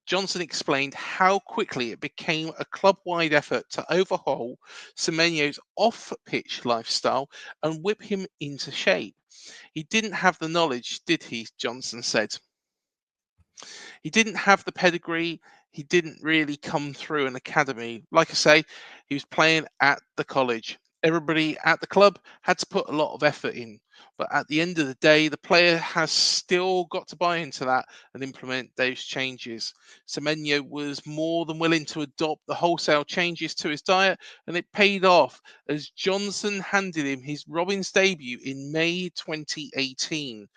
Johnson explained how quickly it became a club-wide effort to overhaul Semenyo's off-pitch lifestyle and whip him into shape. He didn't have the knowledge, did he? Johnson said. He didn't have the pedigree. He didn't really come through an academy. Like I say, he was playing at the college. Everybody at the club had to put a lot of effort in. But at the end of the day, the player has still got to buy into that and implement those changes. Semenyo was more than willing to adopt the wholesale changes to his diet, and it paid off as Johnson handed him his Robins debut in May 2018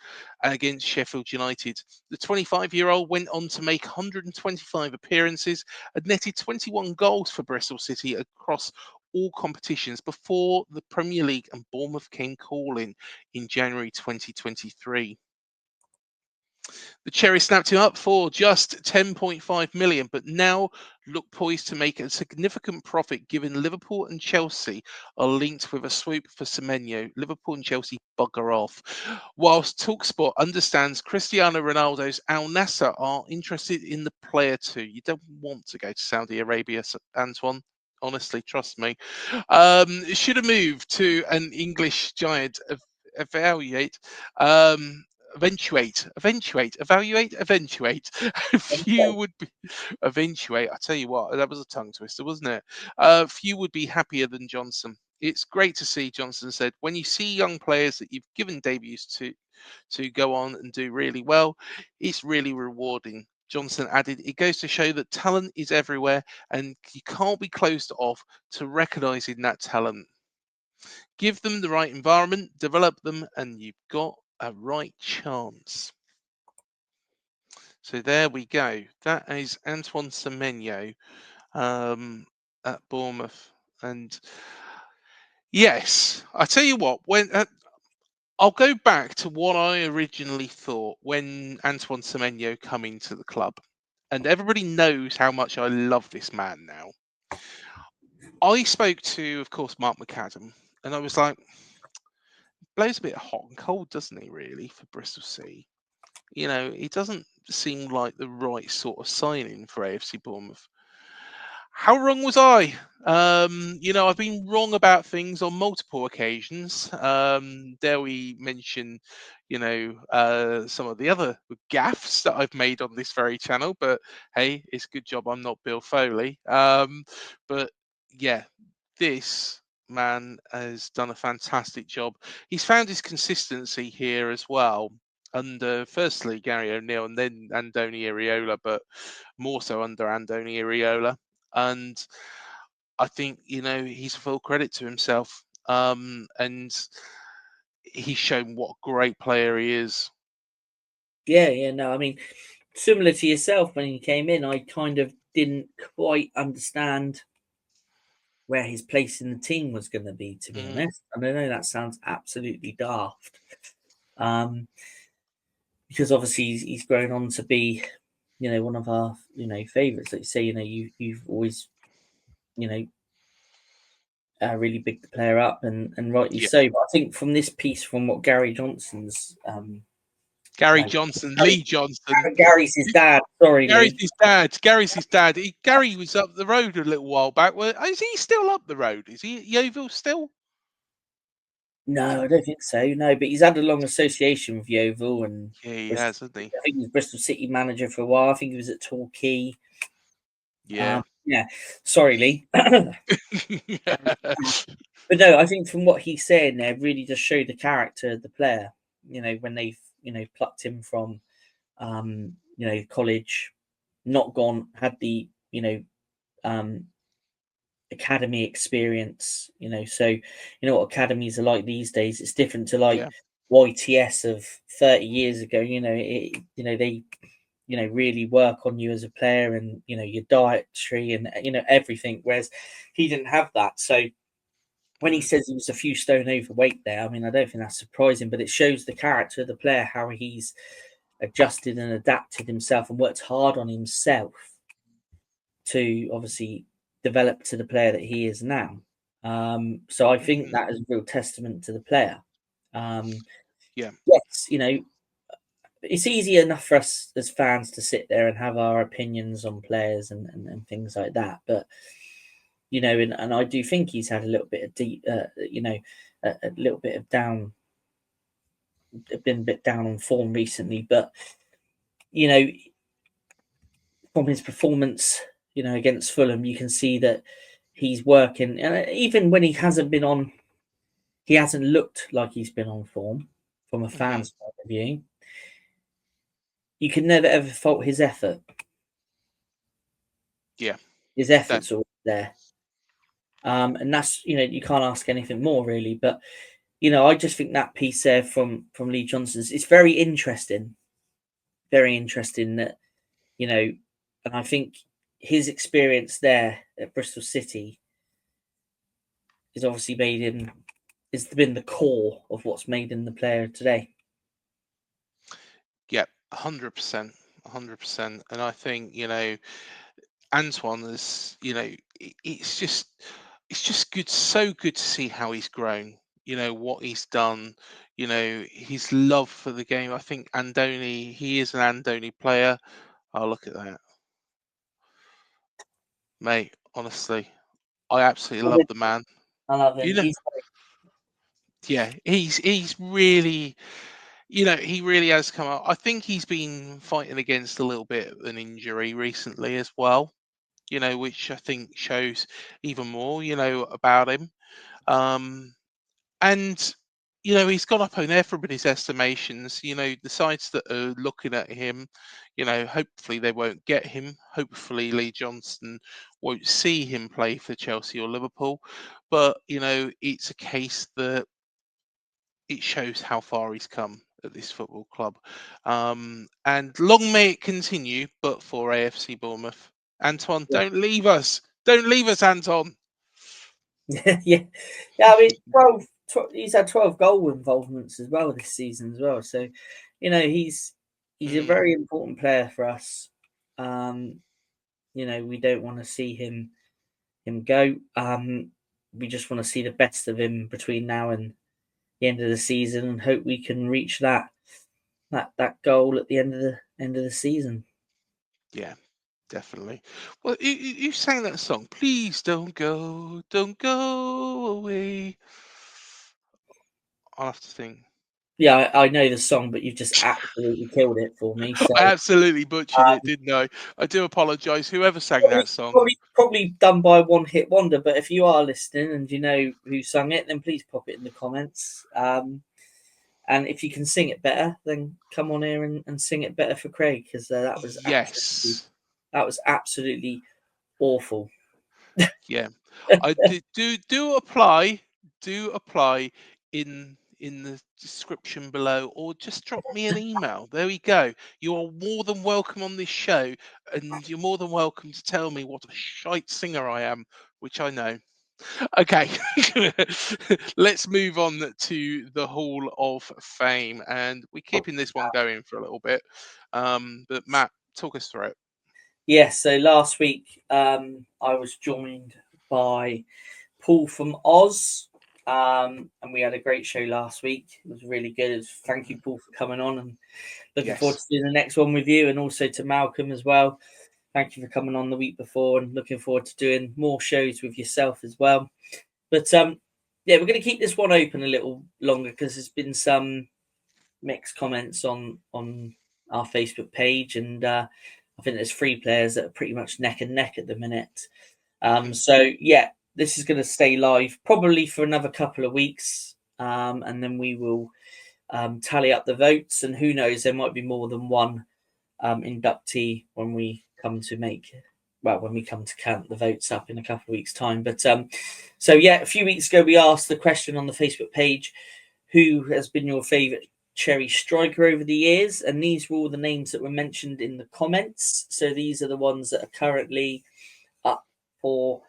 against Sheffield United. The 25-year-old went on to make 125 appearances and netted 21 goals for Bristol City across all competitions before the Premier League and Bournemouth came calling in January 2023. The Cherries snapped him up for just 10.5 million, but now look poised to make a significant profit given Liverpool and Chelsea are linked with a swoop for Semenyo. Liverpool and Chelsea bugger off. Whilst Talksport understands Cristiano Ronaldo's Al Nassr are interested in the player too. You don't want to go to Saudi Arabia, Antoine. Honestly, trust me. Should have moved to an English giant. Evaluate. Evaluate. Few would be eventuate. I tell you what, that was a tongue twister, wasn't it? Few would be happier than Johnson. It's great to see, Johnson said, when you see young players that you've given debuts to go on and do really well, it's really rewarding. Johnson added, it goes to show that talent is everywhere and you can't be closed off to recognising that talent. Give them the right environment, develop them, and you've got a right chance. So there we go. That is Antoine Semenyo at Bournemouth. And yes, I tell you what, when I'll go back to what I originally thought when Antoine Semenyo come into the club. And everybody knows how much I love this man now. I spoke to, of course, Mark McAdam, and I was like, blows a bit hot and cold, doesn't he? Really, for Bristol City, he doesn't seem like the right sort of signing for AFC Bournemouth. How wrong was I? I've been wrong about things on multiple occasions. Dare we mention, some of the other gaffes that I've made on this very channel, but hey, it's a good job I'm not Bill Foley. But yeah, this man has done a fantastic job. He's found his consistency here as well under firstly Gary O'Neill and then Andoni Iraola, but more so under Andoni Iraola. And I think, he's full credit to himself. And he's shown what a great player he is.
Yeah, no, I mean, similar to yourself, when he came in, I kind of didn't quite understand where his place in the team was going to be, to be honest. And I know that sounds absolutely daft. Because obviously he's grown on to be, one of our, favourites. Like you say, you've always, really bigged the player up, and rightly so. But I think from this piece, from what Gary Johnson's,
Lee Johnson.
Gary's his dad. Sorry,
Gary's
Lee.
his dad. Gary's his dad. Gary was up the road a little while back. Is he still up the road? Is he at Yeovil still?
No, I don't think so. No, but he's had a long association with Yeovil, and
he has, hasn't he?
I think he was Bristol City manager for a while. I think he was at Torquay.
Yeah.
Sorry, Lee. But no, I think from what he's saying there, really just showed the character of the player. When they've plucked him from, college, not gone, had the academy experience. So what academies are like these days. It's different to YTS of 30 years ago. They really work on you as a player, and your dietary and everything, whereas he didn't have that. So when he says he was a few stone overweight there, I mean, I don't think that's surprising, but it shows the character of the player, how he's adjusted and adapted himself and worked hard on himself to obviously develop to the player that he is now. So I think that is a real testament to the player. Yes, it's easy enough for us as fans to sit there and have our opinions on players and things like that. But, and I do think he's had a little bit of a little bit of down, been a bit down on form recently. But, from his performance, against Fulham, you can see that he's working. And even when he hasn't been on, he hasn't looked like he's been on form from a fan's point of view. You can never ever fault his effort.
Yeah,
his efforts are there, and that's you can't ask anything more really. But I just think that piece there from Lee Johnson's, it's very interesting that and I think his experience there at Bristol City is obviously has been the core of what's made him the player today.
Yeah, 100%, 100%. And I think, Antoine is, it's just good, so good to see how he's grown, what he's done, his love for the game. I think Andoni, he is an Andoni player. Oh, look at that. Mate, honestly, I absolutely love the man.
I love him.
He's really, he really has come up. I think he's been fighting against a little bit of an injury recently as well, which I think shows even more, about him. And, he's gone up on everybody's estimations, the sides that are looking at him, hopefully they won't get him. Hopefully Lee Johnson won't see him play for Chelsea or Liverpool. But, it's a case that it shows how far he's come at this football club. And long may it continue, but for AFC Bournemouth. Antoine, don't leave us. Don't leave us, Anton.
yeah. I mean, 12, he's had 12 goal involvements as well this season as well. So, he's a very important player for us. We don't want to see him go. We just want to see the best of him between now and the end of the season, and hope we can reach that goal at the end of the season.
Yeah, definitely. Well, you sang that song. Please don't go away. I'll have to think.
Yeah, I know the song, but you've just absolutely killed it for me. So
I absolutely butchered it, didn't I? I do apologise. Whoever sang that song.
probably done by a one-hit wonder. But if you are listening and you know who sung it, then please pop it in the comments. And if you can sing it better, then come on here and sing it better for Craig, because that was
Yes.
absolutely awful.
Yeah. I do apply in the description below, or just drop me an email. There we go. You are more than welcome on this show, and you're more than welcome to tell me what a shite singer I am, which I know. Okay, let's move on to the Hall of Fame, and we're keeping this one going for a little bit. But Matt, talk us through it.
Yes, so last week I was joined by Paul from Oz, and we had a great show last week. It was really good. Thank you, Paul, for coming on, and looking forward to doing the next one with you, and also to Malcolm as well. Thank you for coming on the week before, and looking forward to doing more shows with yourself as well. But yeah, we're going to keep this one open a little longer because there's been some mixed comments on our Facebook page, and I think there's 3 players that are pretty much neck and neck at the minute. So yeah, this is going to stay live probably for another couple of weeks, and then we will tally up the votes, and who knows, there might be more than one inductee when we come to count the votes up in a couple of weeks' time. But so yeah, a few weeks ago we asked the question on the Facebook page, who has been your favourite Cherry striker over the years? And these were all the names that were mentioned in the comments. So these are the ones that are currently up for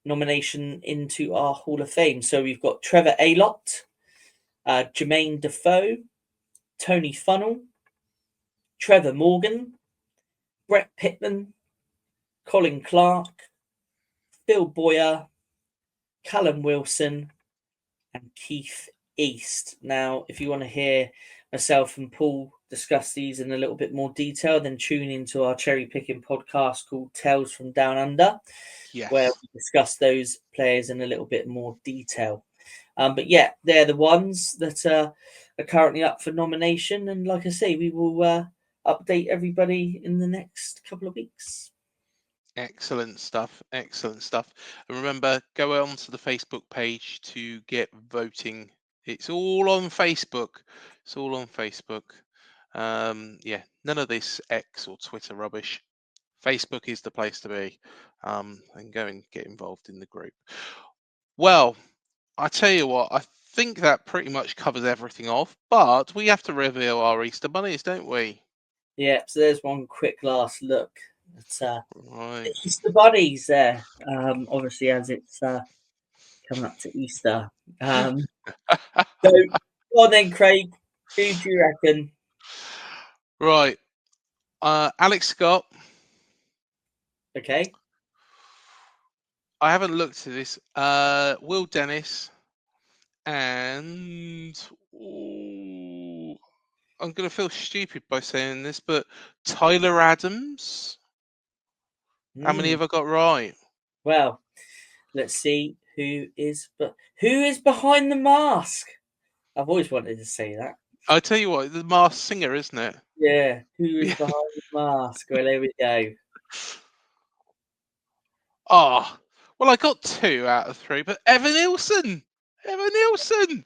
nomination into our Hall of Fame. So we've got Trevor Aylott, Jermaine Defoe, Tony Funnell, Trevor Morgan, Brett Pitman, Colin Clark, Phil Boyer, Callum Wilson, and Keith East. Now, if you want to hear myself and Paul discuss these in a little bit more detail, then tune into our cherry picking podcast called Tales from Down Under, where we discuss those players in a little bit more detail. But yeah, they're the ones that are currently up for nomination. And like I say, we will update everybody in the next couple of weeks.
Excellent stuff. Excellent stuff. And remember, go on to the Facebook page to get voting. It's all on Facebook. It's all on Facebook. Yeah, none of this X or Twitter rubbish. Facebook is the place to be. And go and get involved in the group. Well, I tell you what, I think that pretty much covers everything off, but we have to reveal our Easter bunnies, don't we?
Yeah, so there's one quick last look at
Right.
Easter bunnies there. Obviously, as it's coming up to Easter. So, go on then, Craig. Who do you reckon?
Right. Alex Scott.
Okay.
I haven't looked at this. Will Dennis. And I'm going to feel stupid by saying this, but Tyler Adams. How many have I got right?
Well, let's see who is behind the mask. I've always wanted to say that.
I'll tell you what, the Masked Singer, isn't it?
Yeah, who is behind the mask? Well, there we go.
Oh, well, I got 2 out of 3, but Evan Nilsson. Evan Nilsson.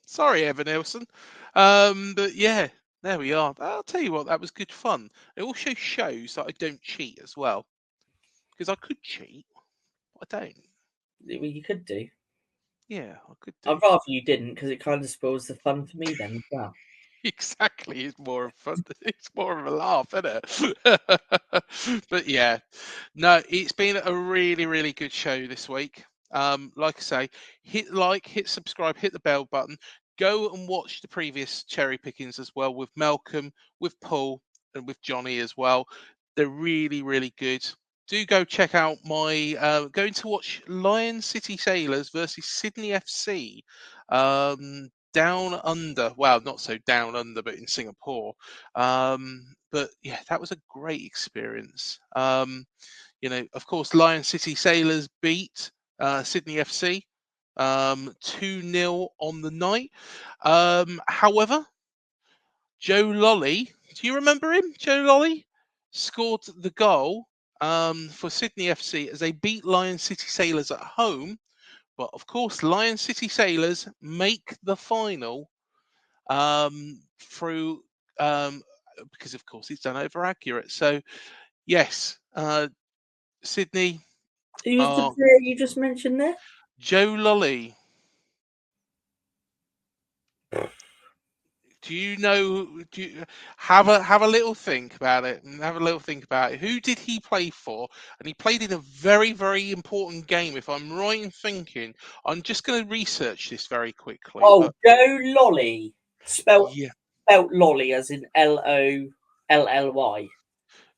Sorry, Evan Nilsson. But yeah, there we are. I'll tell you what, that was good fun. It also shows that I don't cheat as well, because I could cheat, but I don't.
Well, you could do.
Yeah, I could do.
I'd rather you didn't, because it kind of spoils the fun for me then as well.
Exactly, it's more fun. It's more of a laugh, isn't it? But yeah, no, it's been a really, really good show this week. Like I say, hit like, hit subscribe, hit the bell button. Go and watch the previous cherry pickings as well with Malcolm, with Paul, and with Johnny as well. They're really, really good. do go check out my going to watch Lion City Sailors versus Sydney FC down under. Well, not so down under, but in Singapore. But yeah, that was a great experience. Of course, Lion City Sailors beat Sydney FC 2-0 on the night. However, Joe Lolly, do you remember him? Joe Lolly scored the goal for Sydney FC as they beat Lion City Sailors at home. But of course, Lion City Sailors make the final through because, of course, it's done over accurate. So, yes, Sydney.
Who's the player you just mentioned there?
Joe Lolly. Do you know? Do you have a little think about it? And have a little think about it. Who did he play for? And he played in a very, very important game. If I'm right in thinking, I'm just going to research this very quickly.
Oh, Joe Lolly, spelt Lolly as in Lolly.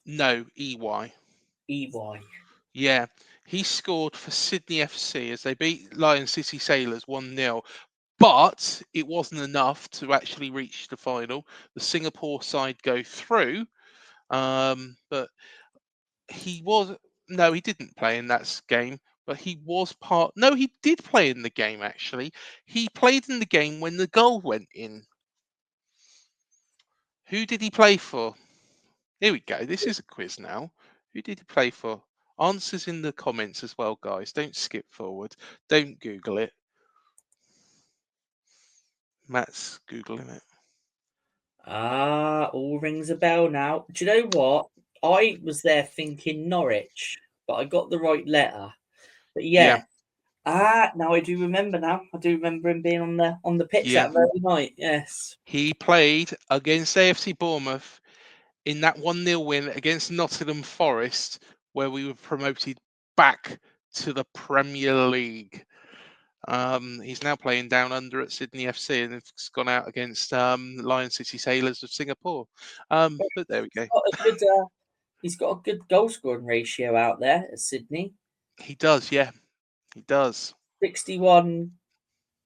No, EY.
EY.
Yeah, he scored for Sydney FC as they beat Lion City Sailors 1-0. But it wasn't enough to actually reach the final. The Singapore side go through, but he didn't play in that game. But he was part. No, he did play in the game. Actually, he played in the game when the goal went in. Who did he play for? Here we go. This is a quiz now. Who did he play for? Answers in the comments as well, guys. Don't skip forward. Don't Google it. Matt's Googling it.
All rings a bell now. Do you know what? I was there thinking Norwich, but I got the right letter. But yeah. Now I do remember now. I do remember him being on the pitch that very night. Yes.
He played against AFC Bournemouth in that 1-0 win against Nottingham Forest, where we were promoted back to the Premier League. He's now playing down under at Sydney FC and it's gone out against Lion City Sailors of Singapore. But there we go.
He's got a good goal scoring ratio out there at Sydney.
He does, yeah. He does.
61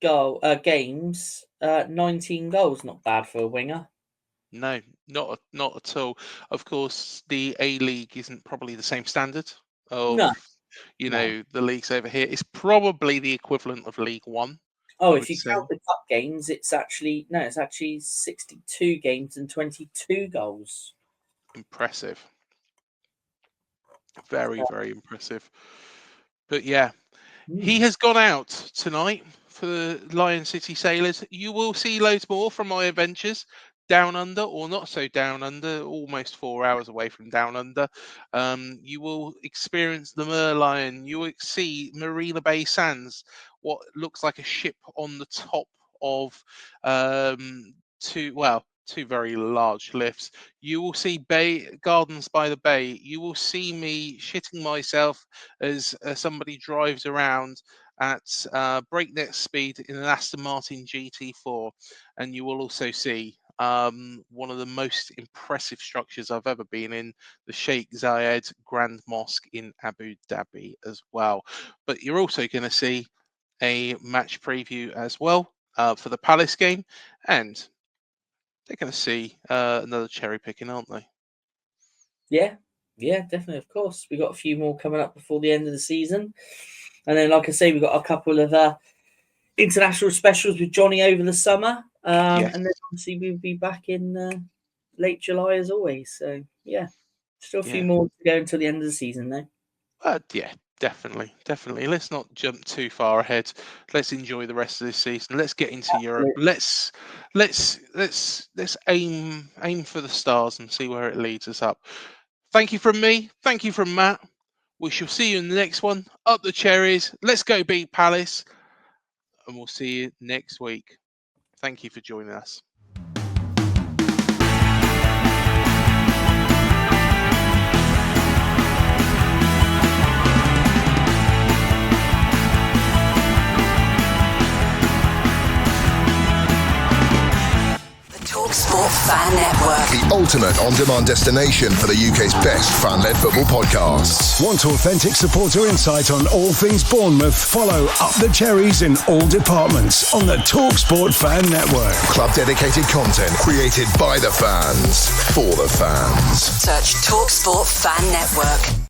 games, 19 goals. Not bad for a winger.
No, not at all. Of course, the A-League isn't probably the same standard of the leagues over here. It's probably the equivalent of League One.
Oh, if you count the cup games, it's actually 62 games and 22 goals.
Impressive. Very, very impressive. But yeah, he has gone out tonight for the Lion City Sailors. You will see loads more from my adventures down under, or not so down under, almost 4 hours away from down under. You will experience the Merlion. You will see Marina Bay Sands, what looks like a ship on the top of two very large lifts. You will see Gardens by the Bay. You will see me shitting myself as somebody drives around at breakneck speed in an Aston Martin GT4, and you will also see one of the most impressive structures I've ever been in, the Sheikh Zayed Grand Mosque in Abu Dhabi as well. But you're also going to see a match preview as well for the Palace game, and they're going to see another cherry picking, aren't they?
Yeah, definitely, of course. We've got a few more coming up before the end of the season. And then, like I say, we've got a couple of international specials with Johnny over the summer. And then, obviously, we'll be back in late July, as always. So, yeah, still a few more to go until the end of the season, though.
Yeah, definitely. Let's not jump too far ahead. Let's enjoy the rest of this season. Let's get into Europe. Let's aim for the stars and see where it leads us up. Thank you from me. Thank you from Matt. We shall see you in the next one. Up the Cherries. Let's go beat Palace. And we'll see you next week. Thank you for joining us.
Talksport Talksport Fan Network.
The ultimate on-demand destination for the UK's best fan-led football podcasts.
Want authentic supporter insight on all things Bournemouth? Follow Up the Cherries in all departments on the Talksport Fan Network.
Club-dedicated content created by the fans, for the fans.
Search Talksport Fan Network.